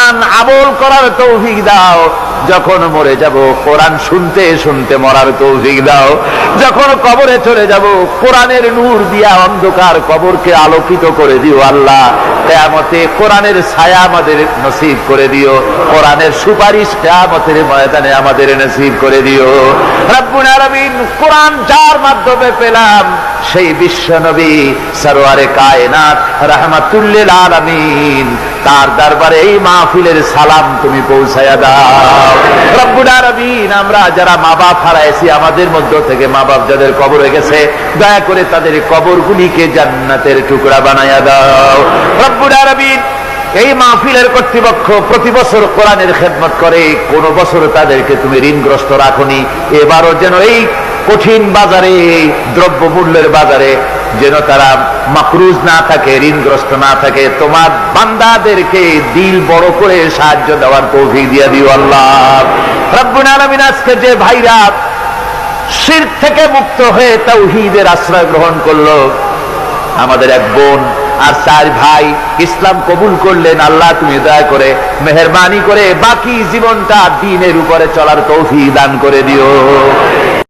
কোরআন আমল করার তৌফিক দাও। যখন মরে যাব কোরআন শুনতে শুনতে মরার তৌফিক দাও। যখন কবরে চলে যাব কোরআনের নূর দিয়া অন্ধকার কবরকে আলোকিত করে দিও আল্লাহ। কিয়ামতে কোরআনের ছায়া আমাদের নসিব করে দিও, কোরআনের সুপারিশ কিয়ামতের ময়দানে আমাদের নসিব করে দিও। রব্বুল আলামিন কোরআন যার মাধ্যমে পেলাম সেই বিশ্ব নবী সরওয়ারে কায়নাত রাহমাতুল লিল আলামিন, তার দরবারে এই মাহফিলের সালাম তুমি পৌঁছায়া দাও। রব্বুল আলামিন আমরা যারা মা বাপ হারাইছি, আমাদের মধ্য থেকে মা বাপ যাদের কবরে গেছে, দয়া করে তাদের কবরগুলিকে জান্নাতের টুকরা বানায়া দাও। রব্বুল আলামিন এই মাহফিলের কর্তৃপক্ষ প্রতি বছর কোরআনের খেদমত করে, কোন বছর তাদেরকে তুমি ঋণগ্রস্ত রাখনি, এবারও যেন এই কঠিন বাজারে, দ্রব্য মূল্যের বাজারে যেন তারা মাকরুজ না থাকে, ঋণগ্রস্ত না থাকে। তোমার বান্দাদেরকে দিল বড় করে সাহায্য দেওয়ার তৌফিক দিয়ে দিও আল্লাহ। রব্বুল আলামিন আজকে যে ভাইরা শিরক থেকে মুক্ত হয়ে তাওহীদের আশ্রয় গ্রহণ করলো, আমাদের এক বোন আর 4 ভাই ইসলাম কবুল করলেন, আল্লাহ তুমি দয়া করে মেহেরবানি করে বাকি জীবনটা দ্বীনের উপরে চলার তৌফিক দান করে দিও।